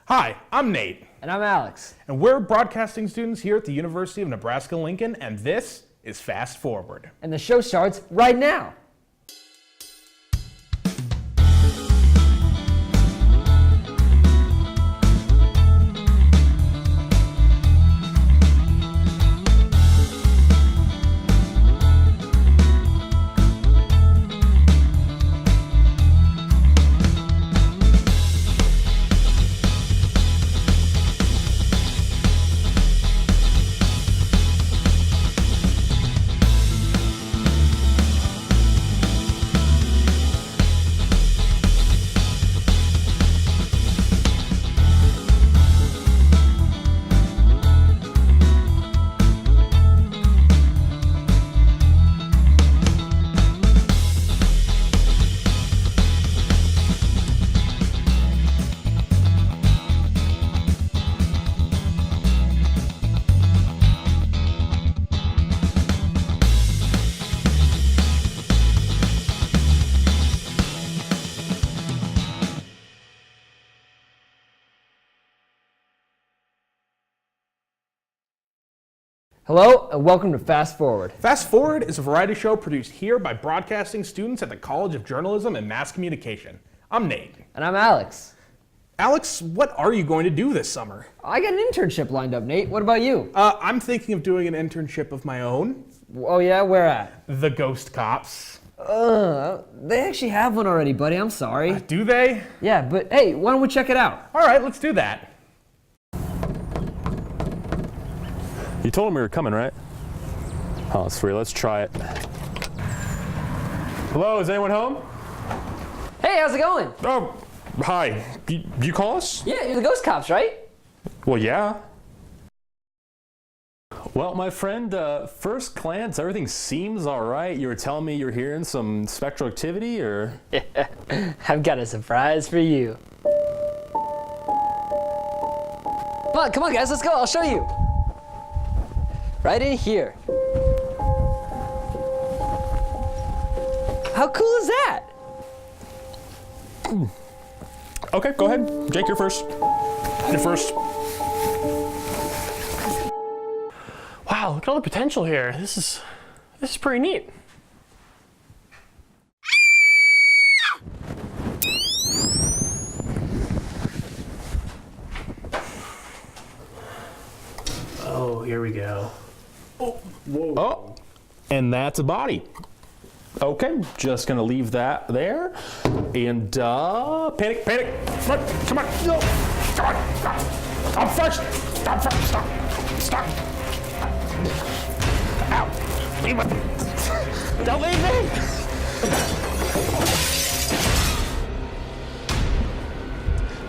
Hi, I'm Nate. And I'm Alex. And we're broadcasting students here at the University of Nebraska-Lincoln, and this is Fast Forward. And the show starts right now. Hello, and welcome to Fast Forward. Fast Forward is a variety show produced here by broadcasting students at the College of Journalism and Mass Communication. I'm Nate. And I'm Alex. Alex, what are you going to do this summer? I got an internship lined up, Nate. What about you? I'm thinking of doing an internship of my own. Oh yeah, where at? The Ghost Cops. They actually have one already, buddy. I'm sorry. Do they? Yeah, but hey, why don't we check it out? All right, let's do that. You told him we were coming, right? Oh, sweet. Let's try it. Hello, is anyone home? Hey, how's it going? Oh, hi. You call us? Yeah, you're the Ghost Cops, right? Well, yeah. Well, my friend, first glance, everything seems all right. You were telling me you're hearing some spectral activity, or? I've got a surprise for you. Come on, guys, let's go. I'll show you. Right in here. How cool is that? Okay, go ahead. Jake, you're first. You're first. Wow, look at all the potential here. This is pretty neat. Oh, here we go. Oh, whoa. Oh, and that's a body. Okay, just gonna leave that there. And panic. Come on. No. Come on. Stop first. Stop. Ow. Leave it. Don't leave me.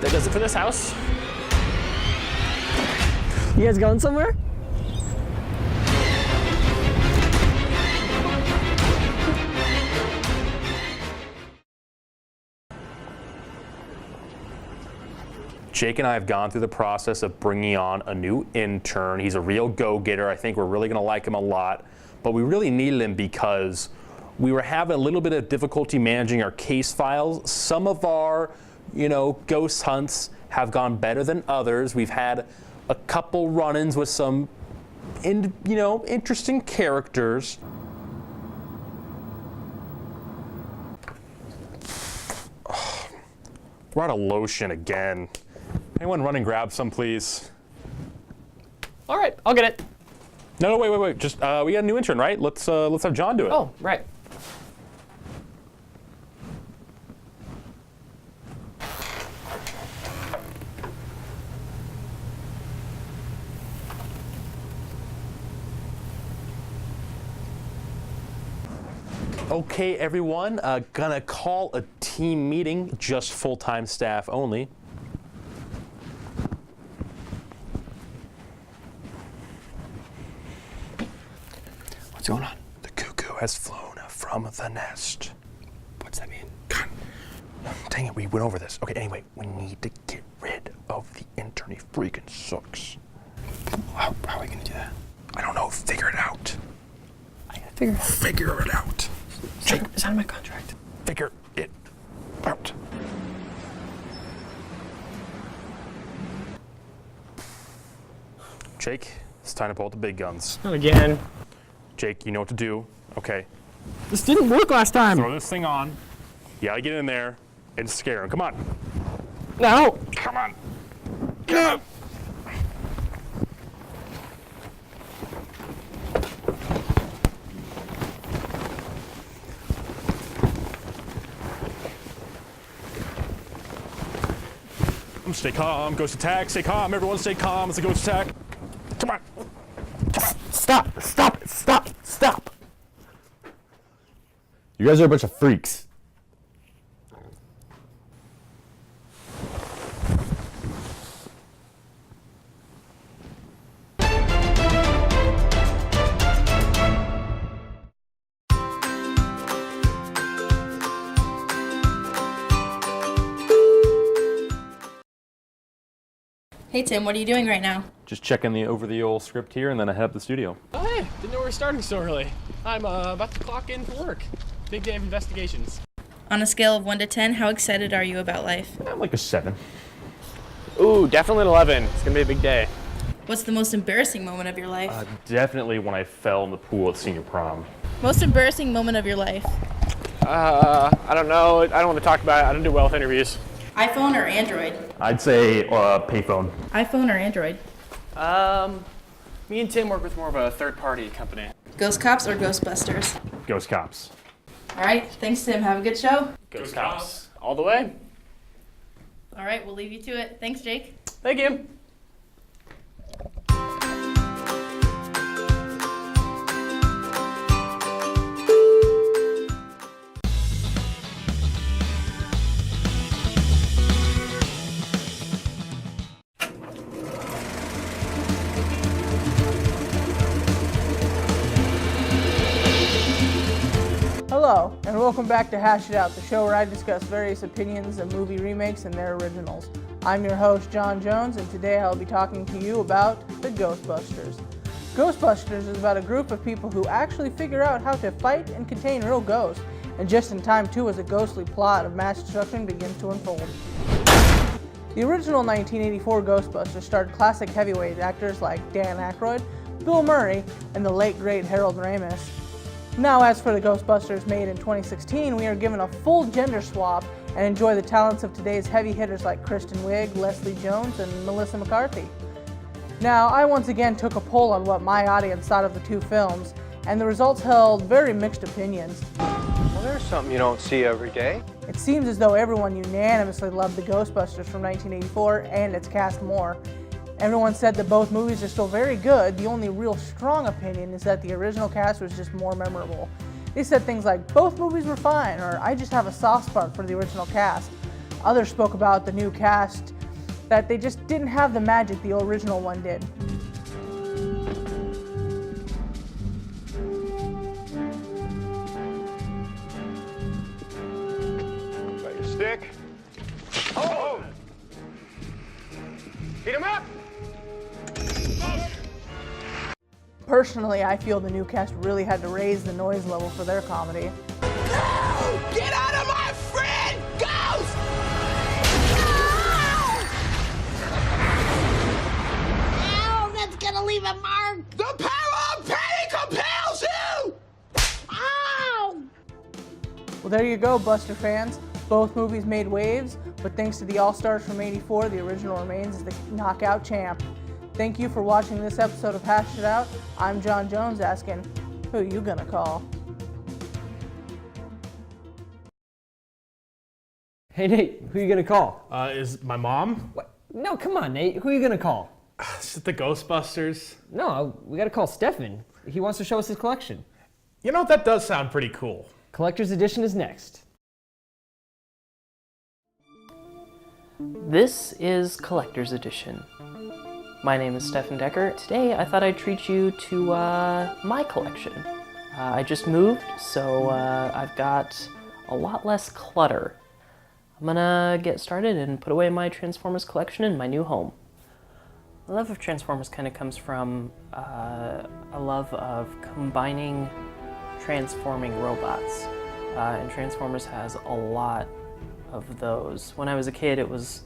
That does it for this house. You guys going somewhere? Jake and I have gone through the process of bringing on a new intern. He's a real go-getter. I think we're really going to like him a lot. But we really needed him because we were having a little bit of difficulty managing our case files. Some of our, ghost hunts have gone better than others. We've had a couple run-ins with some, interesting characters. We're out of lotion again. Anyone run and grab some, please? All right, I'll get it. No, wait. Just we got a new intern, right? Let's have John do it. Oh, right. Okay, everyone. Gonna call a team meeting, just full-time staff only. What's going on? The cuckoo has flown from the nest. What's that mean? God, dang it, we went over this. Okay, anyway, we need to get rid of the intern. He freaking sucks. How are we gonna do that? I don't know. Figure it out. I gotta figure it out. Figure it out. It's not in my contract. Figure it out. Jake, it's time to pull out the big guns. Not again. Jake, you know what to do. Okay. This didn't work last time. Throw this thing on. You gotta get in there and scare him. Come on. No. Come on. Come on. Stay calm, ghost attack, stay calm, everyone stay calm, it's a ghost attack. Come on. Stop. Stop it. Stop. Stop. You guys are a bunch of freaks. Hey Tim, what are you doing right now? Just checking over the old script here and then I head up the studio. Oh, hey. Didn't know we were starting so early. I'm about to clock in for work. Big day of investigations. On a scale of 1 to 10, how excited are you about life? I'm like a 7. Ooh, definitely an 11. It's gonna be a big day. What's the most embarrassing moment of your life? Definitely when I fell in the pool at senior prom. Most embarrassing moment of your life? I don't know. I don't want to talk about it. I don't do well with interviews. iPhone or Android? I'd say payphone. iPhone or Android? Me and Tim work with more of a third-party company. Ghost Cops or Ghostbusters? Ghost cops. All right, thanks Tim. Have a good show. Ghost Cops. All the way. All right, we'll leave you to it. Thanks, Jake. Thank you. Hello, and welcome back to Hash It Out, the show where I discuss various opinions of movie remakes and their originals. I'm your host, John Jones, and today I'll be talking to you about the Ghostbusters. Ghostbusters is about a group of people who actually figure out how to fight and contain real ghosts, and just in time too as a ghostly plot of mass destruction begins to unfold. The original 1984 Ghostbusters starred classic heavyweight actors like Dan Aykroyd, Bill Murray, and the late great Harold Ramis. Now, as for the Ghostbusters made in 2016, we are given a full gender swap and enjoy the talents of today's heavy hitters like Kristen Wiig, Leslie Jones, and Melissa McCarthy. Now, I once again took a poll on what my audience thought of the two films, and the results held very mixed opinions. Well, there's something you don't see every day. It seems as though everyone unanimously loved the Ghostbusters from 1984 and its cast more. Everyone said that both movies are still very good. The only real strong opinion is that the original cast was just more memorable. They said things like, both movies were fine, or I just have a soft spot for the original cast. Others spoke about the new cast, that they just didn't have the magic the original one did. Got your stick? Oh! Heat him up! Personally, I feel the new cast really had to raise the noise level for their comedy. No! Get out of my friend! Ghost! Ow! That's gonna leave a mark! The power of panic compels you! Ow! Well, there you go, Buster fans. Both movies made waves, but thanks to the All-Stars from '84, the original remains as the knockout champ. Thank you for watching this episode of Hash It Out. I'm John Jones asking, who you gonna call? Hey Nate, who you gonna call? Is my mom? What? No, come on, Nate. Who are you gonna call? Is it the Ghostbusters? No, we gotta call Stefan. He wants to show us his collection. You know, that does sound pretty cool. Collector's edition is next. This is Collector's Edition. My name is Stefan Decker. Today I thought I'd treat you to my collection. I just moved, so I've got a lot less clutter. I'm gonna get started and put away my Transformers collection in my new home. The love of Transformers kind of comes from a love of combining transforming robots. And Transformers has a lot of those. When I was a kid, it was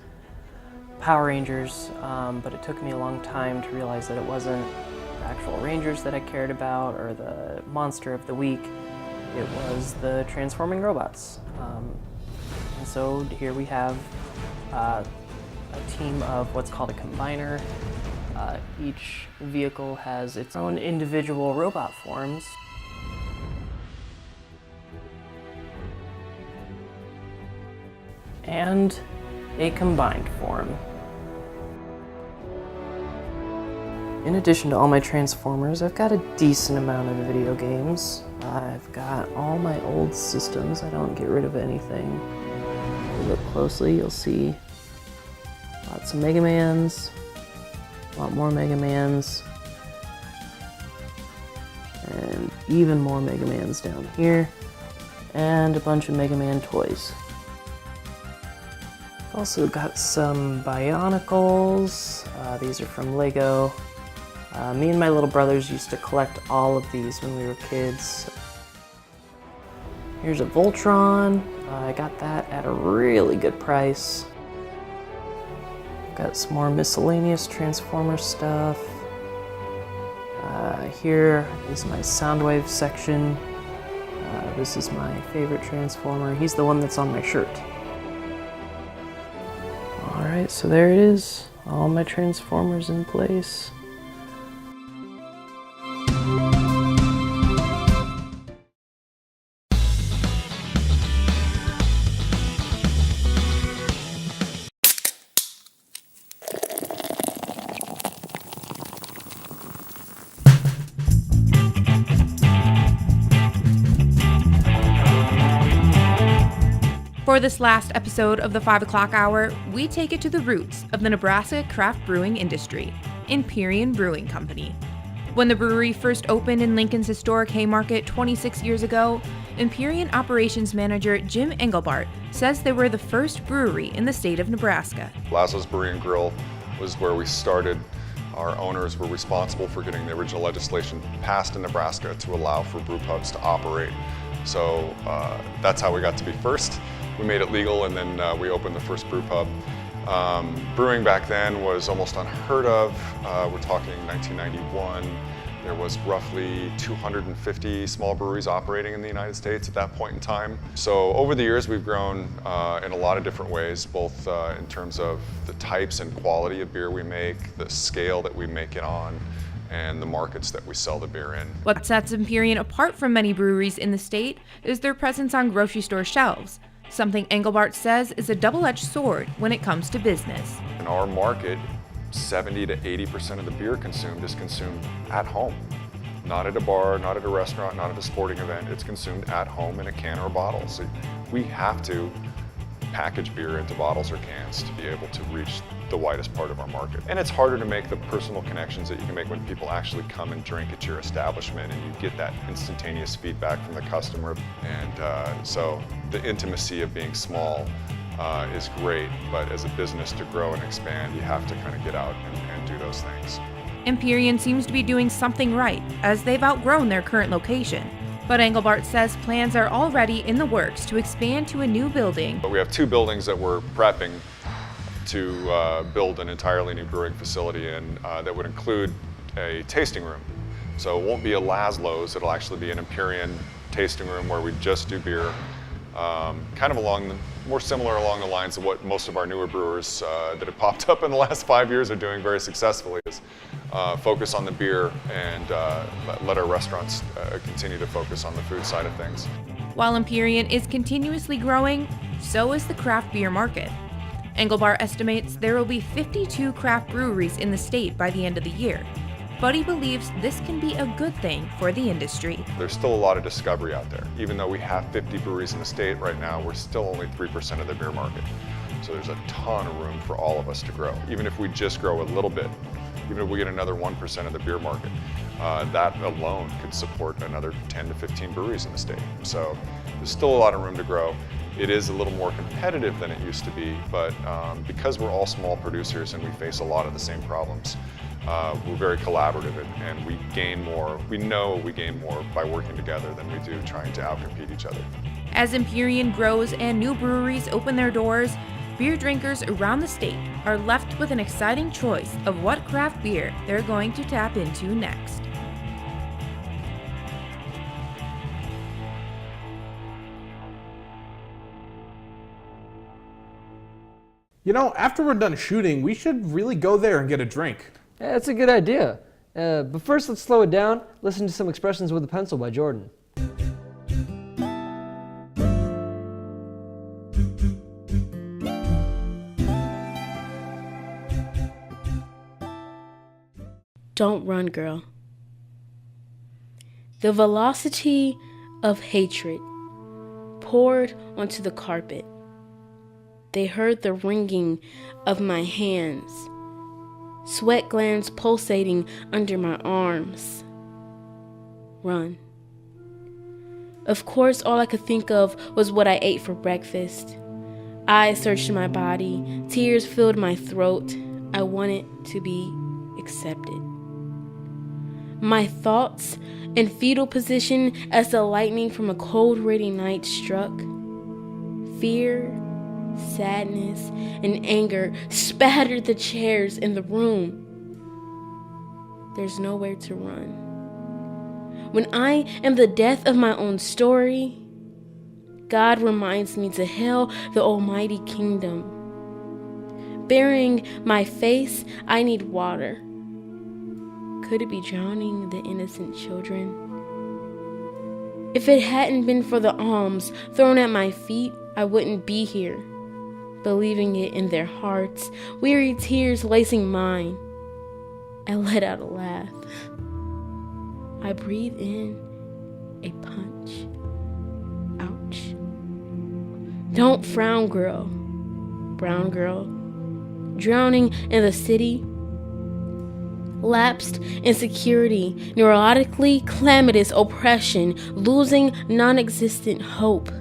Power Rangers, but it took me a long time to realize that it wasn't the actual Rangers that I cared about or the monster of the week. It was the transforming robots. And so here we have a team of what's called a combiner. Each vehicle has its own individual robot forms. And a combined form. In addition to all my Transformers, I've got a decent amount of video games. I've got all my old systems. I don't get rid of anything. If you look closely, you'll see lots of Mega Mans, a lot more Mega Mans, and even more Mega Mans down here, and a bunch of Mega Man toys. Also got some Bionicles. These are from Lego. Me and my little brothers used to collect all of these when we were kids. Here's a Voltron. I got that at a really good price. Got some more miscellaneous Transformer stuff. Here is my Soundwave section. This is my favorite Transformer. He's the one that's on my shirt. Alright, so there it is. All my Transformers in place. For this last episode of the 5 o'clock hour, we take it to the roots of the Nebraska craft brewing industry, Empyrean Brewing Company. When the brewery first opened in Lincoln's historic Haymarket 26 years ago, Empyrean operations manager Jim Engelbart says they were the first brewery in the state of Nebraska. Laszlo's Brewery and Grill was where we started. Our owners were responsible for getting the original legislation passed in Nebraska to allow for brew pubs to operate. So that's how we got to be first. We made it legal, and then we opened the first brew pub. Brewing back then was almost unheard of. We're talking 1991. There was roughly 250 small breweries operating in the United States at that point in time. So over the years, we've grown in a lot of different ways, both in terms of the types and quality of beer we make, the scale that we make it on, and the markets that we sell the beer in. What sets Empyrean apart from many breweries in the state is their presence on grocery store shelves, something Engelbart says is a double-edged sword when it comes to business. In our market, 70 to 80% of the beer consumed is consumed at home. Not at a bar, not at a restaurant, not at a sporting event. It's consumed at home in a can or a bottle. So we have to package beer into bottles or cans to be able to reach the widest part of our market. And it's harder to make the personal connections that you can make when people actually come and drink at your establishment and you get that instantaneous feedback from the customer. And so the intimacy of being small is great, but as a business to grow and expand, you have to kind of get out and do those things. Empyrean seems to be doing something right, as they've outgrown their current location. But Engelbart says plans are already in the works to expand to a new building. But we have two buildings that we're prepping to build an entirely new brewing facility in that would include a tasting room. So it won't be a Laszlo's, it'll actually be an Empyrean tasting room where we just do beer. Kind of more similar along the lines of what most of our newer brewers that have popped up in the last 5 years are doing very successfully, is focus on the beer and let our restaurants continue to focus on the food side of things. While Empyrean is continuously growing, so is the craft beer market. Engelbart estimates there will be 52 craft breweries in the state by the end of the year, but he believes this can be a good thing for the industry. There's still a lot of discovery out there. Even though we have 50 breweries in the state right now, we're still only 3% of the beer market. So there's a ton of room for all of us to grow. Even if we just grow a little bit, even if we get another 1% of the beer market, that alone could support another 10 to 15 breweries in the state. So there's still a lot of room to grow. It is a little more competitive than it used to be, but because we're all small producers and we face a lot of the same problems, we're very collaborative and we gain more. We know we gain more by working together than we do trying to outcompete each other. As Empyrean grows and new breweries open their doors, beer drinkers around the state are left with an exciting choice of what craft beer they're going to tap into next. You know, after we're done shooting, we should really go there and get a drink. Yeah, that's a good idea. But first, let's slow it down. Listen to some Expressions with a Pencil by Jordan. Don't run, girl. The velocity of hatred poured onto the carpet. They heard the ringing of my hands, sweat glands pulsating under my arms. Run. Of course, all I could think of was what I ate for breakfast. I searched my body, tears filled my throat. I wanted to be accepted. My thoughts in fetal position as the lightning from a cold, rainy night struck. Fear, sadness, and anger spattered the chairs in the room. There's nowhere to run. When I am the death of my own story, God reminds me to hail the almighty kingdom. Burying my face, I need water. Could it be drowning the innocent children? If it hadn't been for the alms thrown at my feet, I wouldn't be here, believing it in their hearts, weary tears lacing mine. I let out a laugh. I breathe in a punch. Ouch. Don't frown, girl. Brown girl. Drowning in the city. Lapsed insecurity, neurotically calamitous oppression, losing non-existent hope.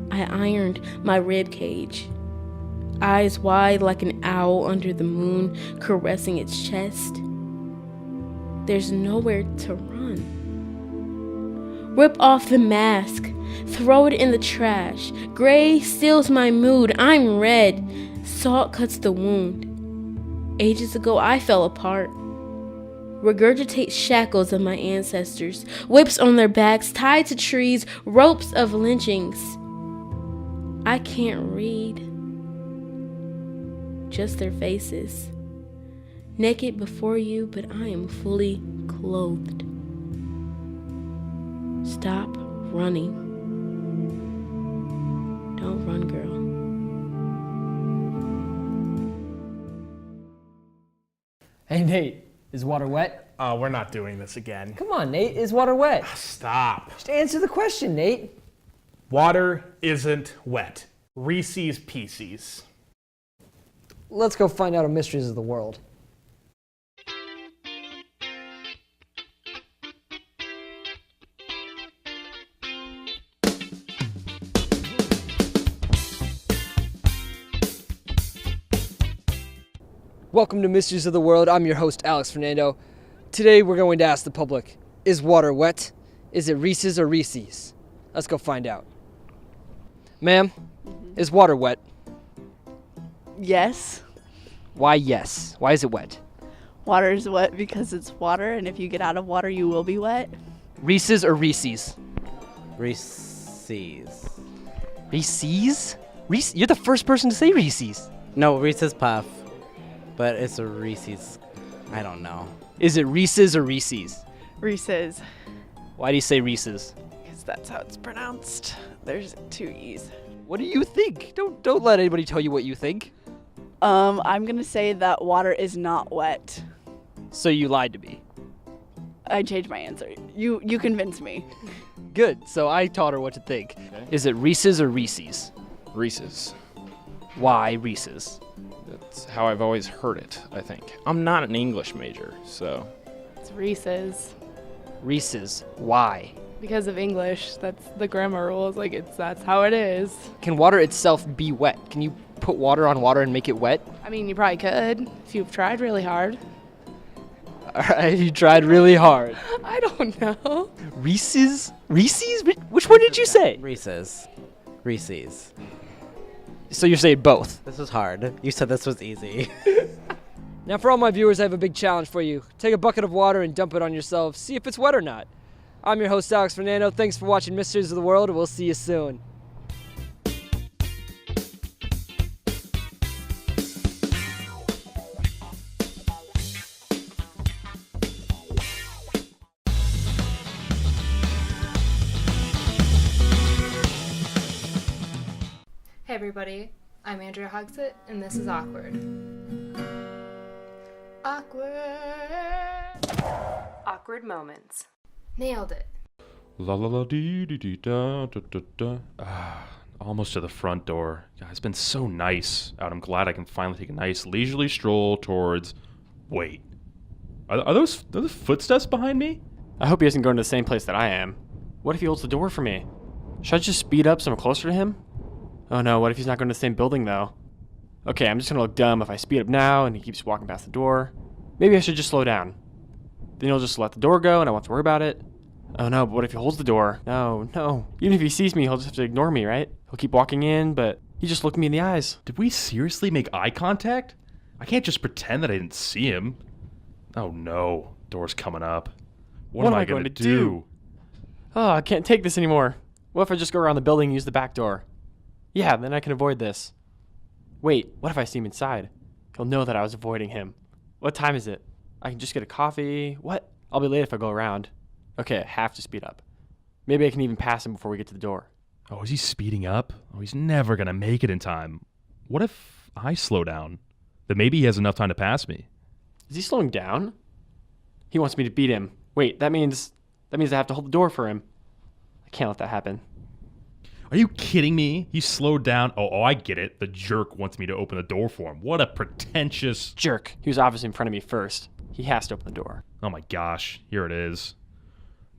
I ironed my rib cage, eyes wide like an owl under the moon, caressing its chest. There's nowhere to run. Rip off the mask, throw it in the trash. Gray steals my mood, I'm red. Salt cuts the wound. Ages ago, I fell apart. Regurgitate shackles of my ancestors, whips on their backs, tied to trees, ropes of lynchings. I can't read. Just their faces. Naked before you, but I am fully clothed. Stop running. Don't run, girl. Hey, Nate, is water wet? We're not doing this again. Come on, Nate, is water wet? Stop. Just answer the question, Nate. Water isn't wet. Reese's Pieces. Let's go find out on Mysteries of the World. Welcome to Mysteries of the World. I'm your host, Alex Fernando. Today we're going to ask the public, is water wet? Is it Reese's or Reese's? Let's go find out. Ma'am, is water wet? Yes. Why yes? Why is it wet? Water is wet because it's water, and if you get out of water, you will be wet. Reese's or Reese's? Reese's. Reese's? Reese? You're the first person to say Reese's. No, Reese's Puff. But it's a Reese's. I don't know. Is it Reese's or Reese's? Reese's. Why do you say Reese's? Because that's how it's pronounced. There's 2 E's. What do you think? Don't let anybody tell you what you think. I'm gonna say that water is not wet. So you lied to me. I changed my answer. You convinced me. Good. So I taught her what to think. Okay. Is it Reese's or Reese's? Reese's. Why Reese's? That's how I've always heard it, I think. I'm not an English major, so. It's Reese's. Reese's. Why? Because of English. That's the grammar rules. That's how it is. Can water itself be wet? Can you put water on water and make it wet? I mean, you probably could if you've tried really hard. All right, you tried really hard. I don't know. Reese's? Reese's? Which one did you say? Reese's. Reese's. So you're saying both? This was hard. You said this was easy. Now for all my viewers, I have a big challenge for you. Take a bucket of water and dump it on yourself. See if it's wet or not. I'm your host, Alex Fernando. Thanks for watching Mysteries of the World. We'll see you soon. Hey everybody, I'm Andrea Hogsett, and this is Awkward. Awkward moments. Nailed it. La la la dee dee dee da da da da. Almost to the front door. God, it's been so nice out. I'm glad I can finally take a nice leisurely stroll towards. Wait, are those footsteps behind me? I hope he isn't going to the same place that I am. What if he holds the door for me? Should I just speed up so I'm closer to him? Oh no, what if he's not going to the same building though? Okay, I'm just going to look dumb if I speed up now and he keeps walking past the door. Maybe I should just slow down. Then he'll just let the door go and I won't have to worry about it. Oh no, but what if he holds the door? No. Even if he sees me, he'll just have to ignore me, right? He'll keep walking in, but he just looked me in the eyes. Did we seriously make eye contact? I can't just pretend that I didn't see him. Oh no, door's coming up. What am I going to do? Oh, I can't take this anymore. What if I just go around the building and use the back door? Yeah, then I can avoid this. Wait, what if I see him inside? He'll know that I was avoiding him. What time is it? I can just get a coffee. What? I'll be late if I go around. Okay, I have to speed up. Maybe I can even pass him before we get to the door. Oh, is he speeding up? Oh, he's never going to make it in time. What if I slow down? Then maybe he has enough time to pass me. Is he slowing down? He wants me to beat him. Wait, that means I have to hold the door for him. I can't let that happen. Are you kidding me? He slowed down. Oh, I get it. The jerk wants me to open the door for him. What a pretentious jerk. He was obviously in front of me first. He has to open the door. Oh my gosh, here it is.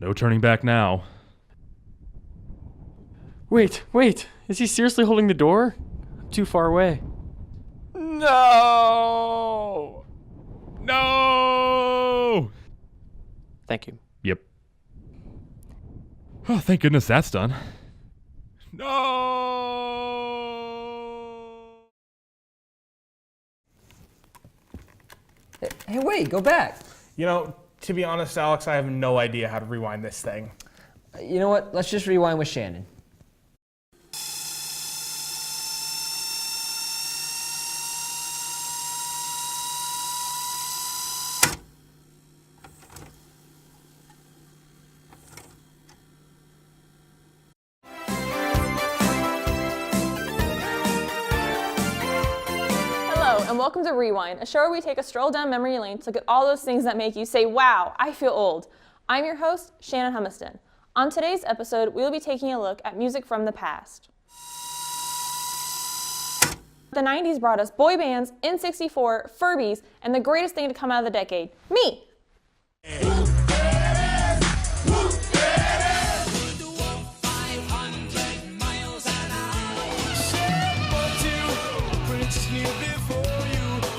No turning back now. Wait. Is he seriously holding the door? I'm too far away. No! Thank you. Yep. Oh, thank goodness that's done. No! Hey, wait, go back. You know, to be honest, Alex, I have no idea how to rewind this thing. You know what? Let's just rewind with Shannon. And welcome to Rewind, a show where we take a stroll down memory lane to look at all those things that make you say, wow, I feel old. I'm your host, Shannon Humiston. On today's episode, we will be taking a look at music from the past. The 90s brought us boy bands, N64, Furbies, and the greatest thing to come out of the decade, me.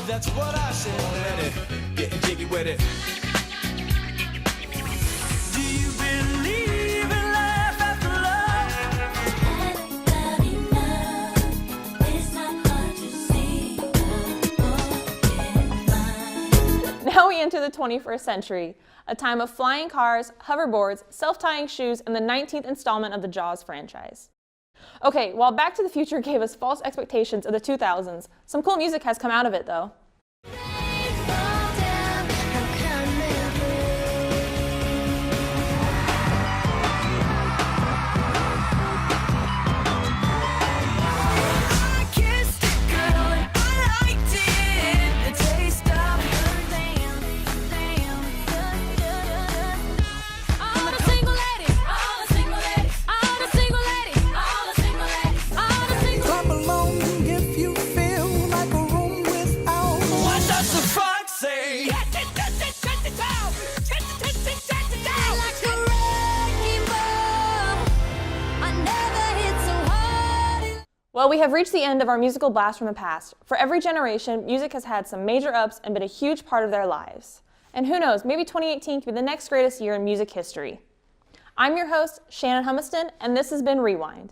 That's what I said. Getting jiggy with it. Do you believe in life after love? It's not hard to see. Now we enter the 21st century, a time of flying cars, hoverboards, self-tying shoes, and the 19th installment of the Jaws franchise. Okay, while Back to the Future gave us false expectations of the 2000s, some cool music has come out of it though. Well, we have reached the end of our musical blast from the past. For every generation, music has had some major ups and been a huge part of their lives. And who knows, maybe 2018 could be the next greatest year in music history. I'm your host, Shannon Humiston, and this has been Rewind.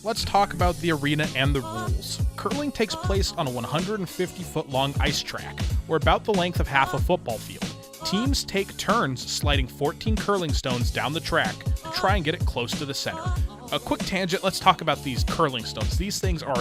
let's talk about the arena and the rules. Curling takes place on a 150-foot-long ice track, or about the length of half a football field. Teams take turns sliding 14 curling stones down the track to try and get it close to the center. A quick tangent, let's talk about these curling stones. These things are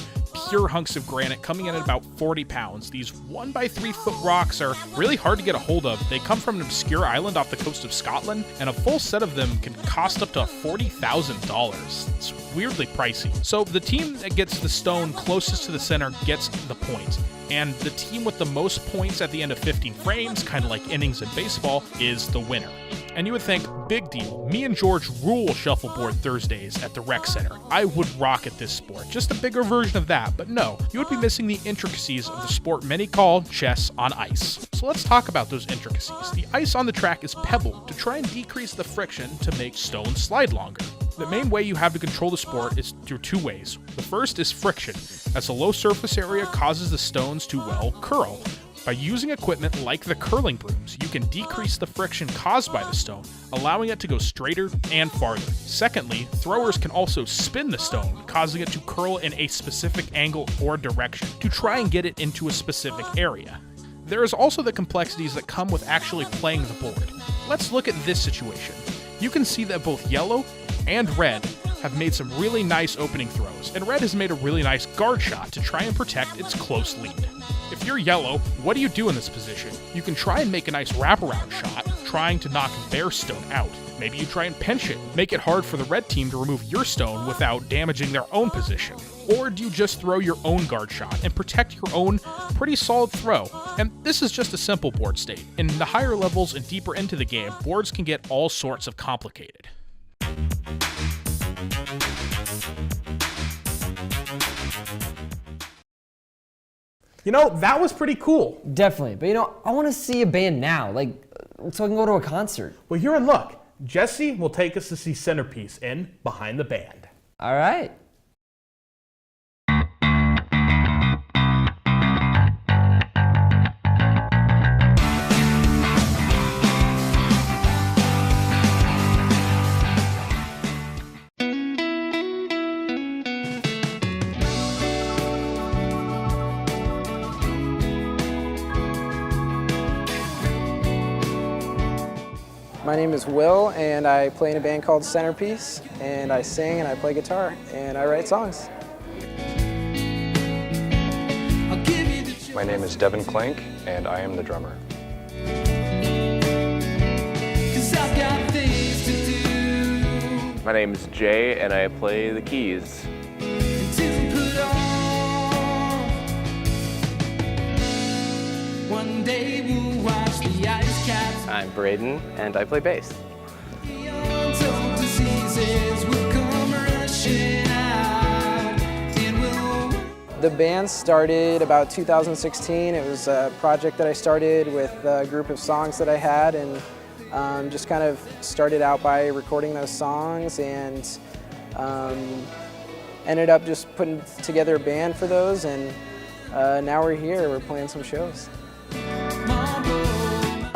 pure hunks of granite coming in at about 40 pounds. These 1 by 3 foot rocks are really hard to get a hold of. They come from an obscure island off the coast of Scotland, and a full set of them can cost up to $40,000. It's weirdly pricey. So the team that gets the stone closest to the center gets the point. And the team with the most points at the end of 15 frames, kind of like innings in baseball, is the winner. And you would think, big deal, me and George rule shuffleboard Thursdays at the rec center. I would rock at this sport, just a bigger version of that, but no, you would be missing the intricacies of the sport many call chess on ice. So let's talk about those intricacies. The ice on the track is pebbled to try and decrease the friction to make stones slide longer. The main way you have to control the sport is through two ways. The first is friction, as a low surface area causes the stones to, well, curl. By using equipment like the curling brooms, you can decrease the friction caused by the stone, allowing it to go straighter and farther. Secondly, throwers can also spin the stone, causing it to curl in a specific angle or direction to try and get it into a specific area. There is also the complexities that come with actually playing the board. Let's look at this situation. You can see that both yellow and red have made some really nice opening throws, and red has made a really nice guard shot to try and protect its close lead. If you're yellow, what do you do in this position? You can try and make a nice wraparound shot, trying to knock their stone out. Maybe you try and pinch it, make it hard for the red team to remove your stone without damaging their own position. Or do you just throw your own guard shot and protect your own pretty solid throw? And this is just a simple board state. In the higher levels and deeper into the game, boards can get all sorts of complicated. You know, that was pretty cool. Definitely. But I want to see a band now, so I can go to a concert. Well, here and look. Jesse will take us to see Centerpiece in Behind the Band. All right. My name is Will, and I play in a band called Centerpiece, and I sing and I play guitar, and I write songs. My name is Devin Clank, and I am the drummer. My name is Jay, and I play the keys. One day we'll watch the ice caps. I'm Braden, and I play bass. The band started about 2016. It was a project that I started with a group of songs that I had, and just kind of started out by recording those songs, and ended up just putting together a band for those, and now we're here, we're playing some shows.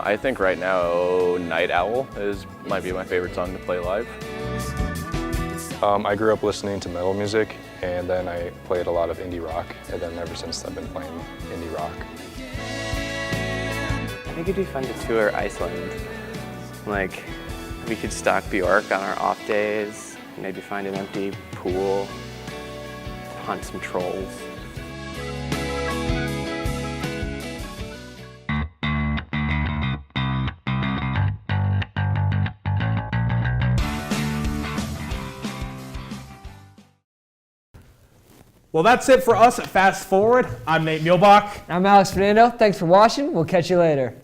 I think right now Night Owl might be my favorite song to play live. I grew up listening to metal music, and then I played a lot of indie rock, and then ever since I've been playing indie rock. I think it'd be fun to tour Iceland. We could stalk Bjork on our off days, maybe find an empty pool, hunt some trolls. Well, that's it for us at Fast Forward. I'm Nate Muehlbach. I'm Alex Fernando. Thanks for watching. We'll catch you later.